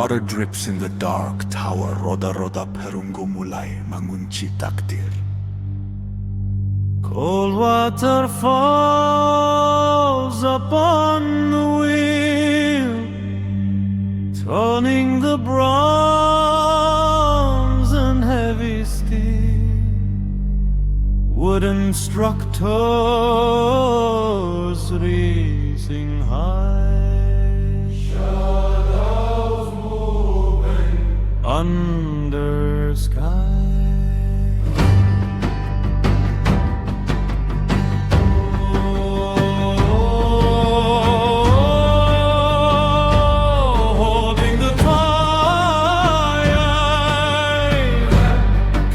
Water drips in the dark tower. Roda roda perunggu mulai mengunci takdir. Cold water falls upon the wheel, turning the bronze and heavy steel. Wooden structures rising high, shadows moving under sky.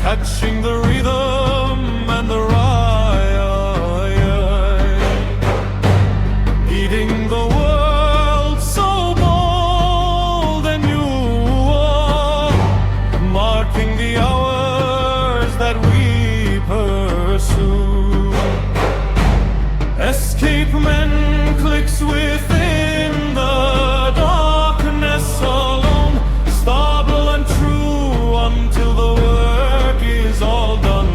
Catching the rhythm and the riot, eating the world so bold and new, marking the hours that we pursue. Escape men clicks within the darkness alone, stable and true until the work is all done.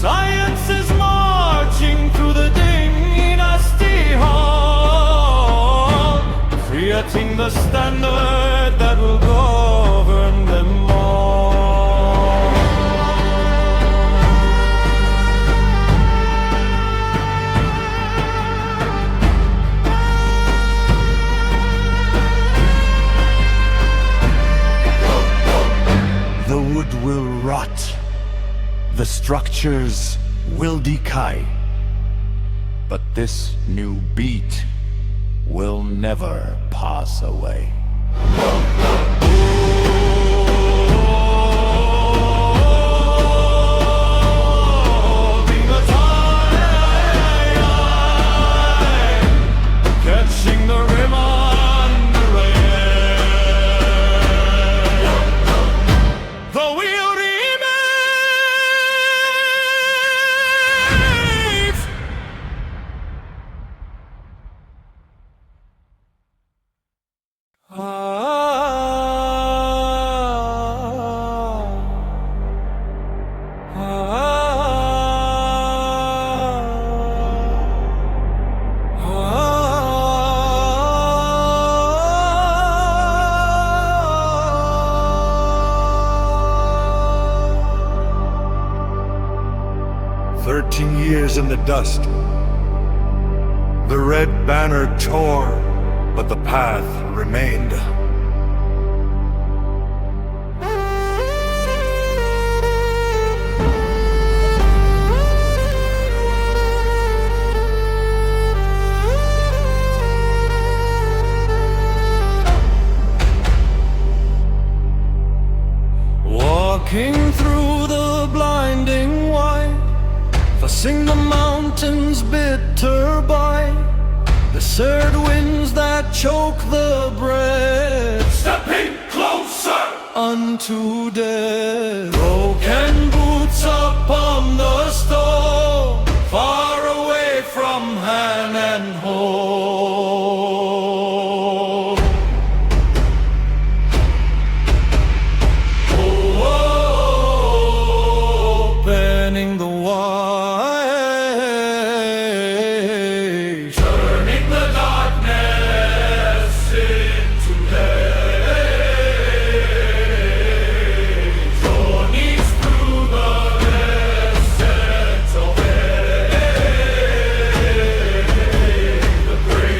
Science is marching through the dynasty hall, creating the standard that will govern them all. The wood will rot, the structures will decay, but this new beat will never pass away. Catching the rim on the rail, the wheel remains. Years in the dust. The red banner tore, but the path remained. Walking through the blinding white, facing the mountains bitter by, the surd winds that choke the breath, Stepping closer unto death. Broken boots upon the stone, far away from hand and home. Opening the wide, turning the darkness into day. Journeys through the desert away. The great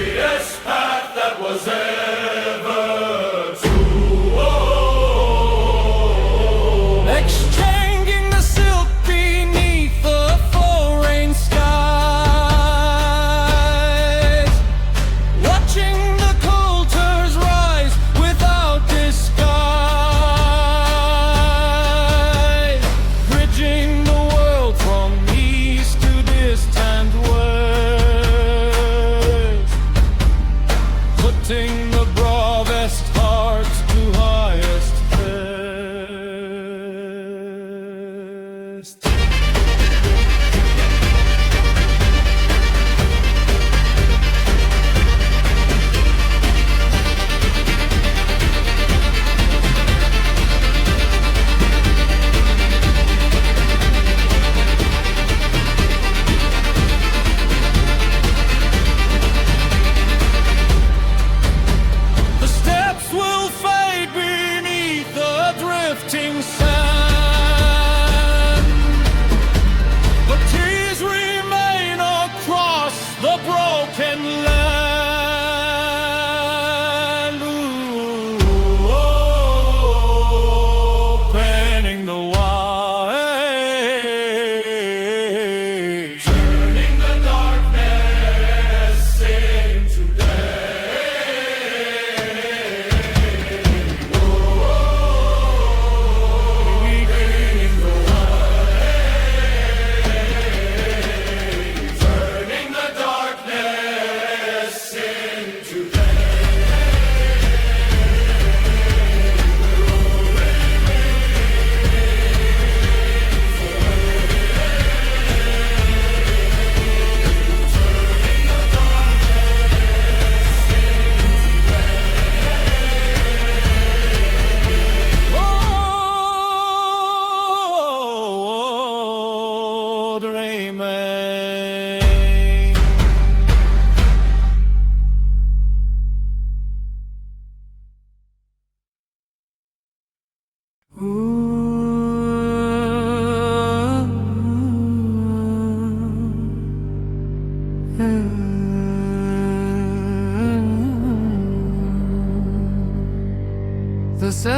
The sand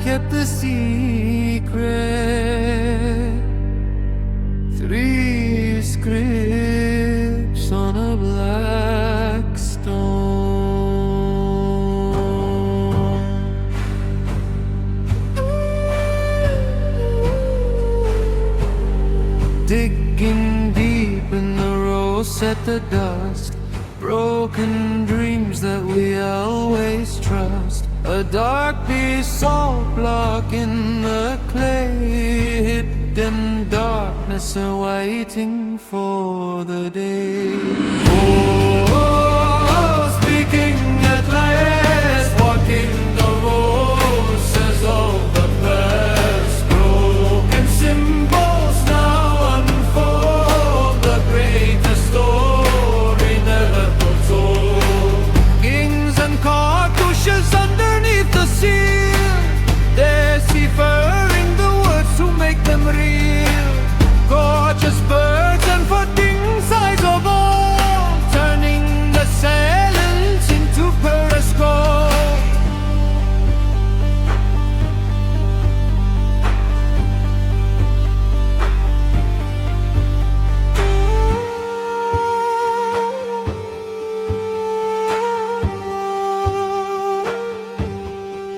kept the secret. 3 scripts on a black stone. Digging deep in the rose at the dust. Broken dreams that we always trust. A dark piece of block in the clay. Hidden darkness awaiting for the day. Oh, speaking at last, walking the roses of the past. Broken symbols now unfold the greatest story never told. Kings and cartouches underneath the seal, deciphering the words to make them real. Gorgeous birds and floating sides of all, turning the silence into periscope.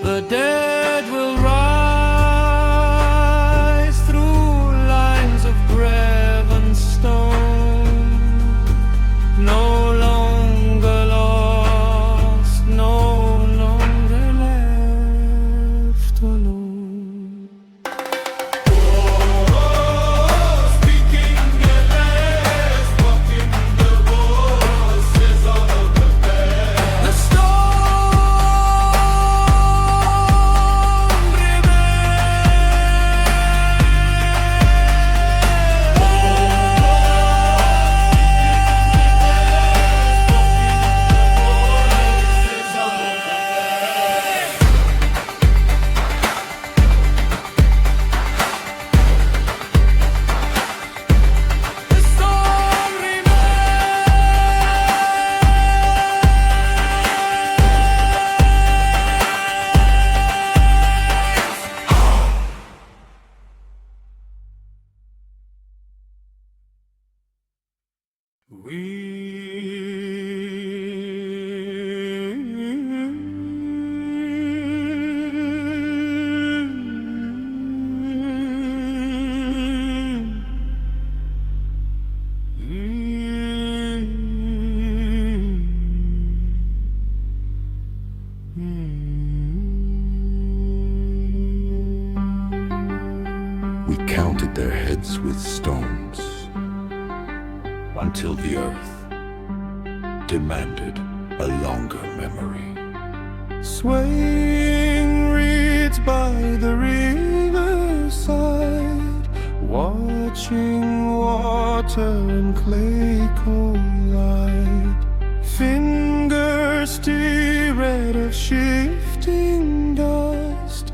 The dead will rise through lines of graven stone. No longer lost, no longer left alone. Speaking at last, walking the voices of the past. The storm We counted their heads with stones until the earth demanded a longer memory. swaying reeds by the riverside, watching water and clay collide. Fingers stirred of shifting dust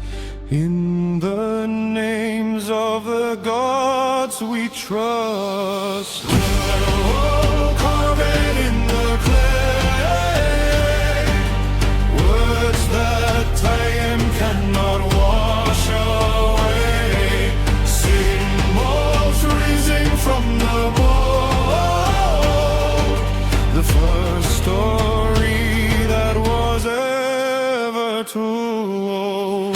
in the names of the gods we trust. Oh, carve it in the clay, words that time cannot wash away. Symbols rising from the mold, the first story that was ever told.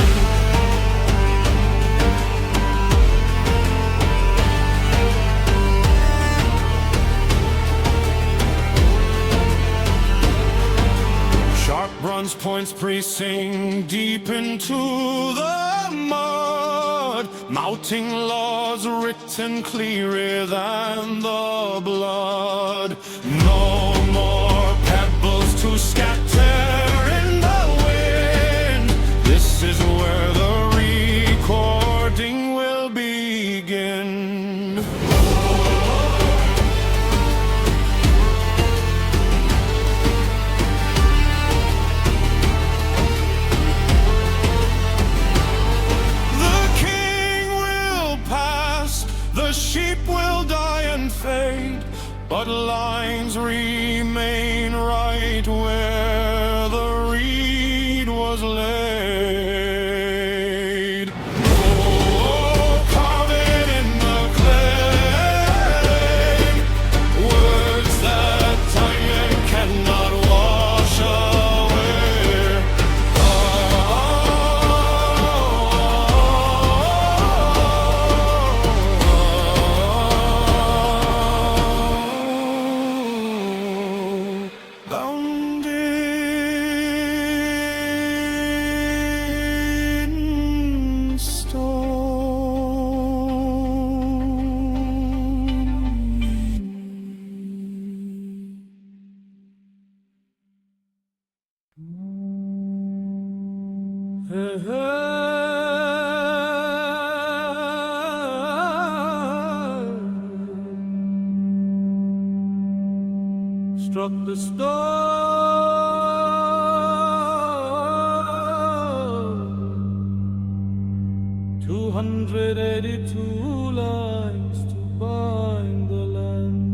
Sharp bronze points piercing deep into the mud, mounting laws written clearer than the blood. No more pebbles to scatter in the wind. This is where the recording will begin. The sheep will die and fade, but lines remain right where the Struck the stone, 282 lines to bind the land.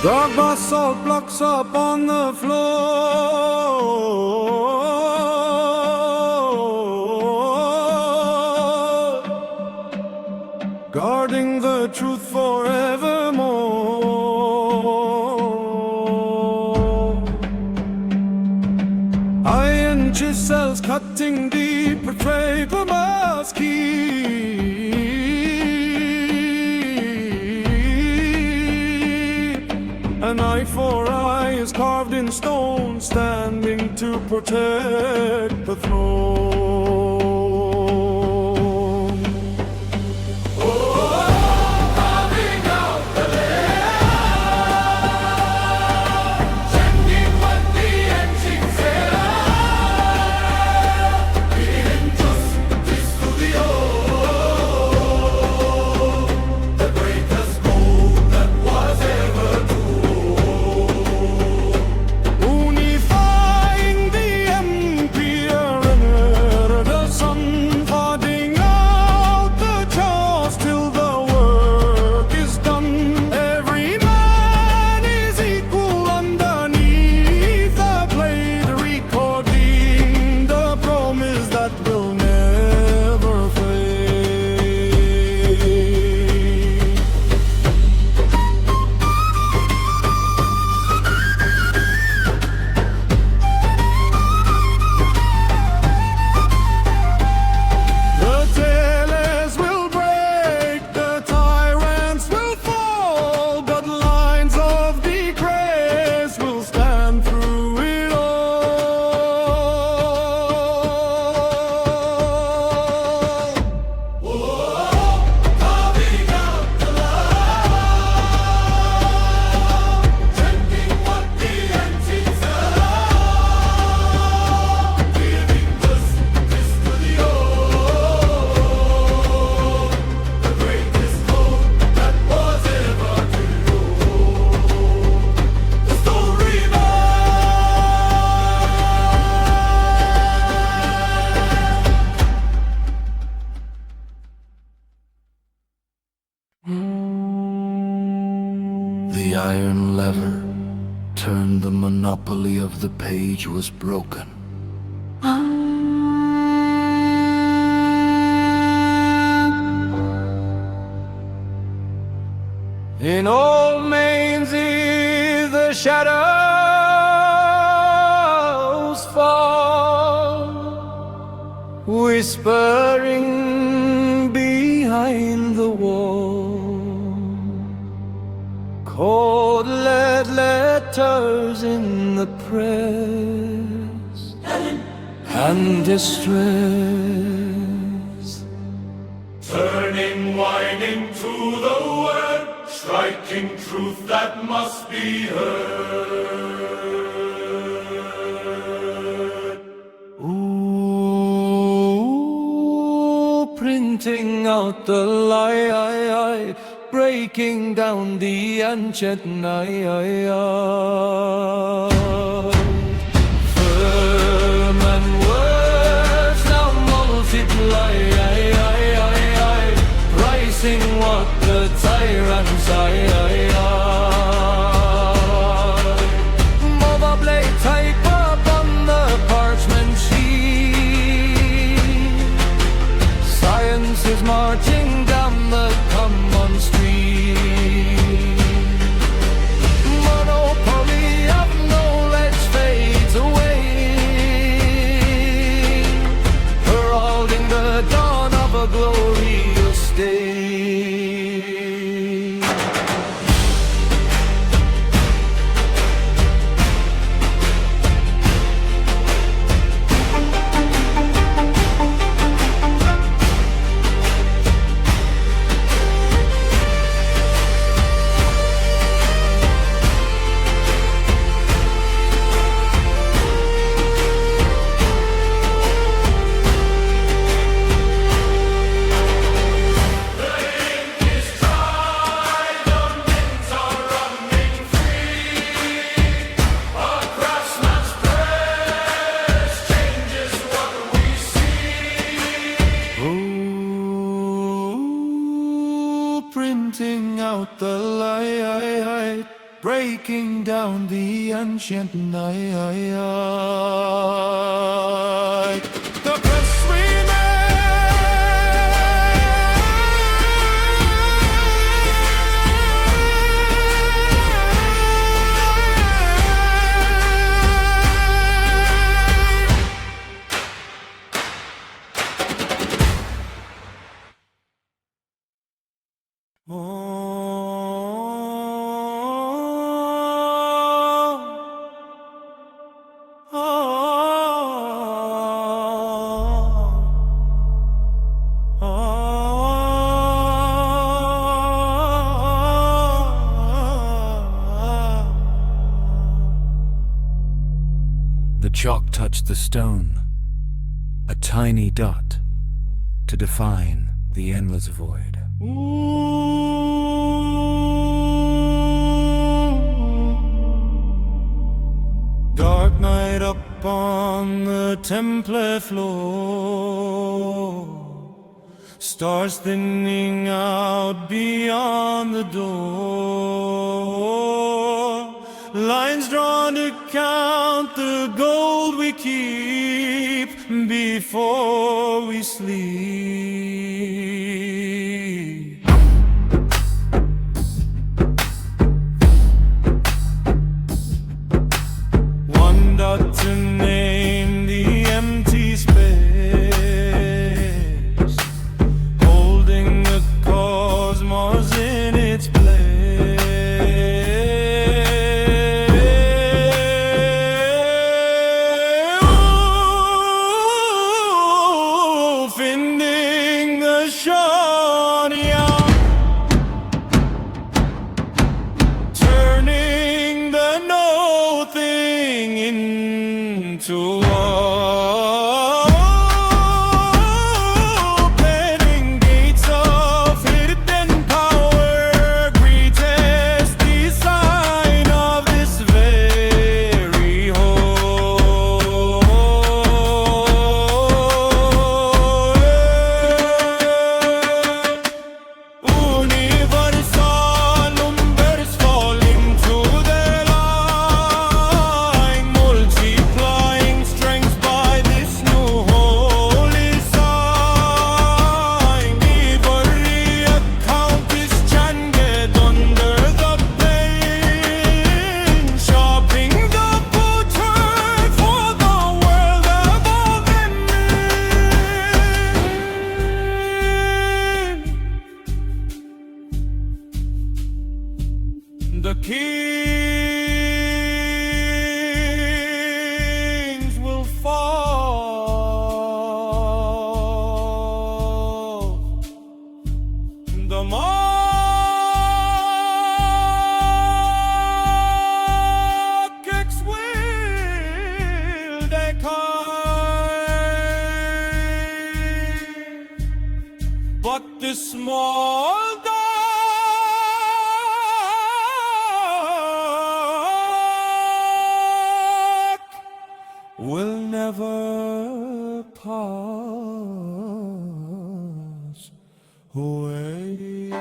Dog basalt blocks up on the floor, guarding the truth forevermore. Iron chisels cutting deep, portray the mask key. An eye for eye is carved in stone, standing to protect the throne. The iron lever turned, the monopoly of the page was broken. In old Mainsy the shadows fall, whispering behind the wall. Cold lead letters in the press and distress, Turning, winding to the word, striking truth that must be heard. Ooh, printing out the lie, breaking down the ancient night. Firm and words now multiply, pricing what the tyrants Mother blade type upon the parchment sheet. Science is marching down the common street. Monopoly of knowledge fades away, heralding the dawn of a glorious day. the light, breaking down the ancient night. The best The chalk touched the stone, a tiny dot to define the endless void. Dark night up on the temple floor, stars thinning out beyond the door, lines drawn to count the gold we keep before we sleep. One dot to name the empty space, holding the cosmos in its place. Finding the Shania, turning the no thing into opening gates of hidden power, greatest design of this very whole. Universal numbers falling to their line, multiplying strength by this new holy sign. Every account is chanted under the pain, sharpening the butcher for the world evolving in. The kings will fall, the monarchs will decline, but this small dark will never pass away.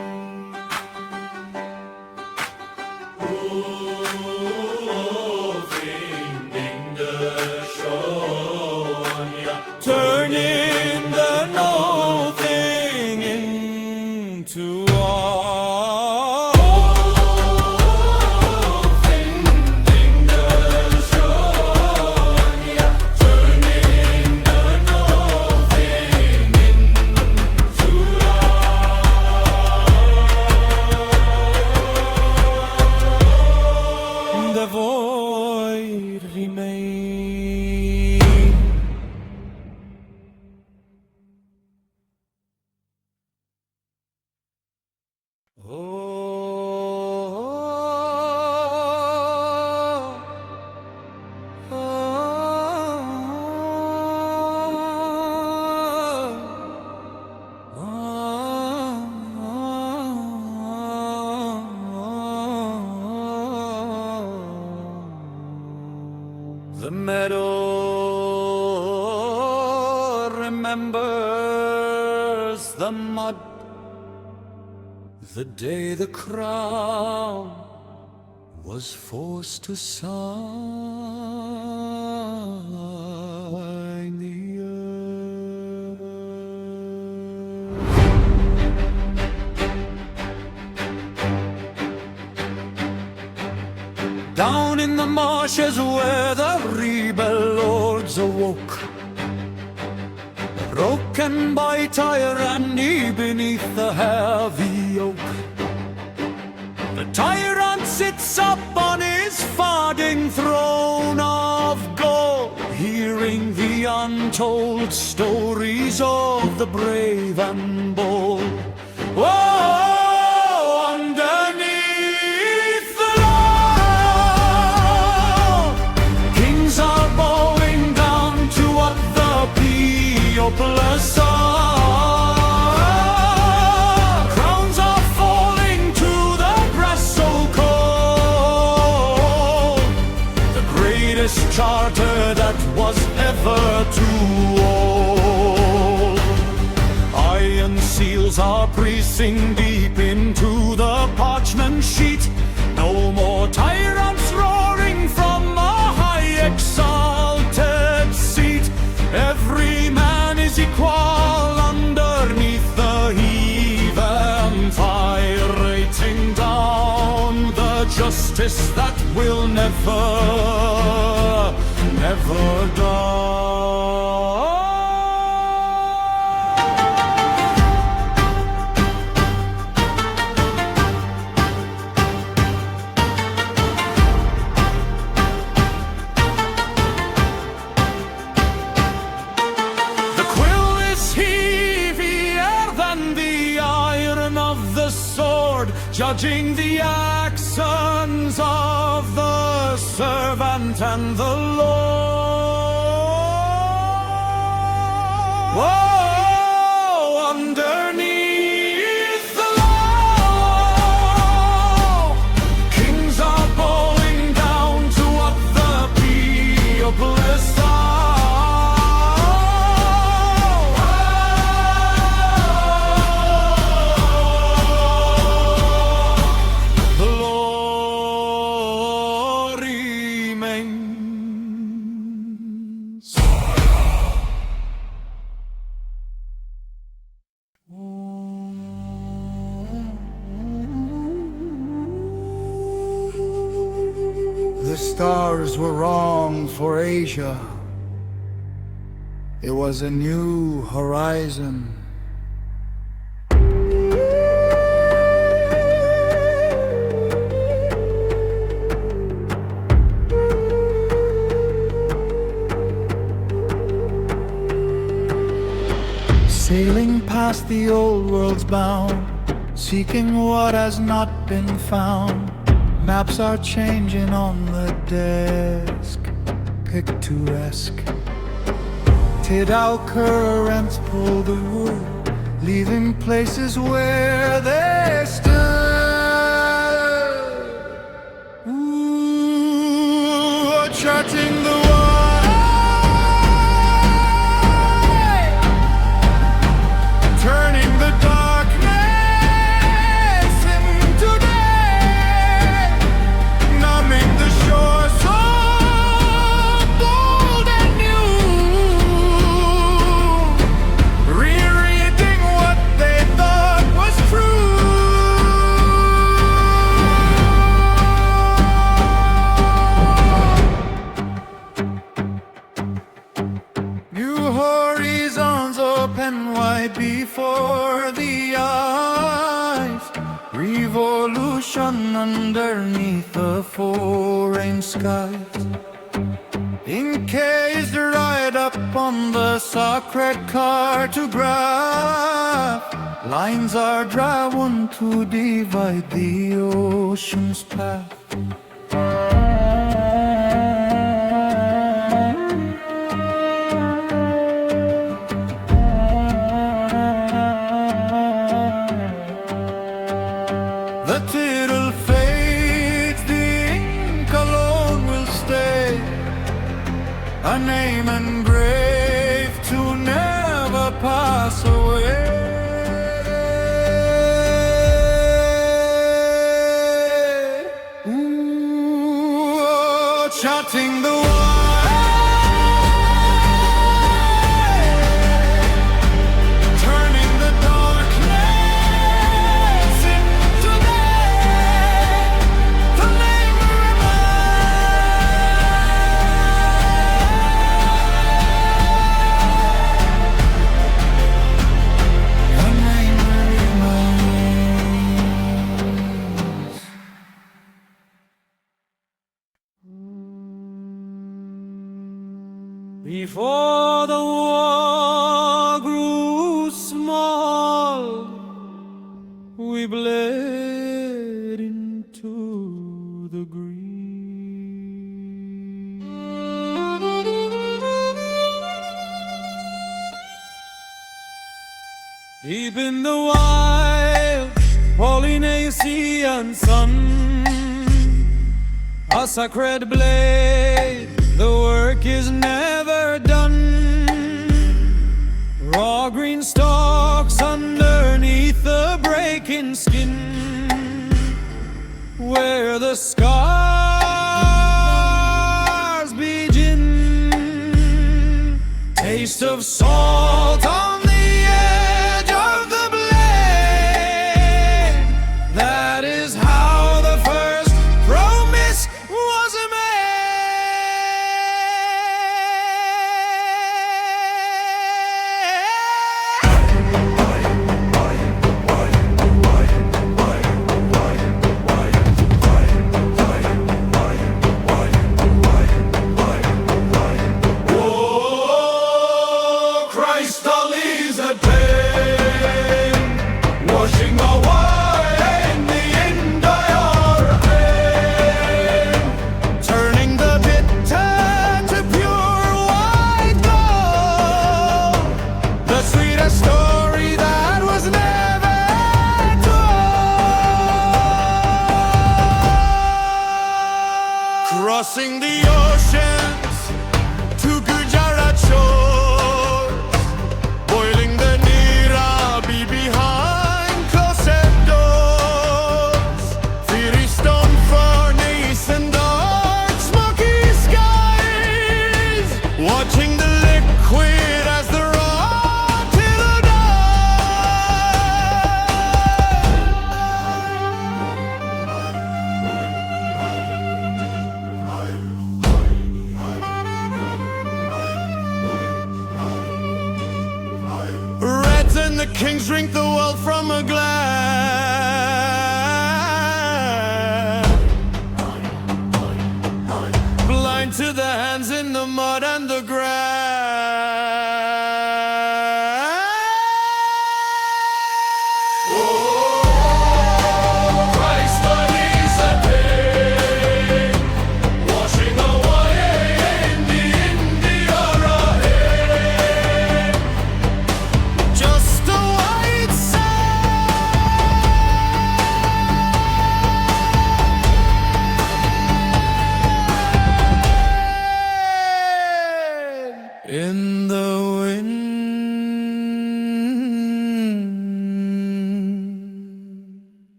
Finding the Shania, Turning the no thing into all. finding the Shania, turning the nothing into all. The void remains. The meadow remembers the mud, The day the crown was forced to sign the earth. Down in the marshes where the rebel lords awoke, broken by tyranny beneath the heavy yoke. The tyrant sits up on his founding throne of gold, hearing the untold stories of the brave and bold. Whoa, underneath the law, kings are bowing down to what the people are. Crowns are falling to the breast so cold. The greatest charter that was ever too old. Iron seals are pressing deep into the parchment sheet. No more tyrants roaring from a high exalted seat. Every man is equal underneath the heathen fire, rating down the justice that will never, never die. Judging the actions of the servant and the Lord. Whoa, underneath the law, kings are bowing down to what the people are. The stars were wrong for Asia. It was a new horizon. Sailing past the old world's bound, seeking what has not been found. Maps are changing on the desk, picturesque. Tidal currents pull the wood, leaving places where they stood. Ooh, charting the way, turning the darkness into day, numbing the shore so bold and new, rereading what they thought was true. New horizons open wide before the eyes. Revolution underneath the foreign skies. Encased right up on the sacred cartograph. Lines are drawn to divide the ocean's path. The tittle fades, the ink alone will stay, a name engraved to never pass away. Before the war grew small, we bled into the green. Deep in the wild Polynesian sun, a sacred blade, the work is never done. Raw green stalks underneath the breaking skin, where the scars begin. Taste of salt on the edge of the blade. That is how the first promise was made. Oh, Christ, the leaves that pain, washing away the indirects, Turning the bitter to pure white gold, the sweetest story that was never told. Crossing the oceans to Gujarat shores, boiling the Nirabi behind closet doors. Fiery stone furnace and dark smoky skies, watching the liquid as the raw till Reds and the kings drink the wealth from a glass.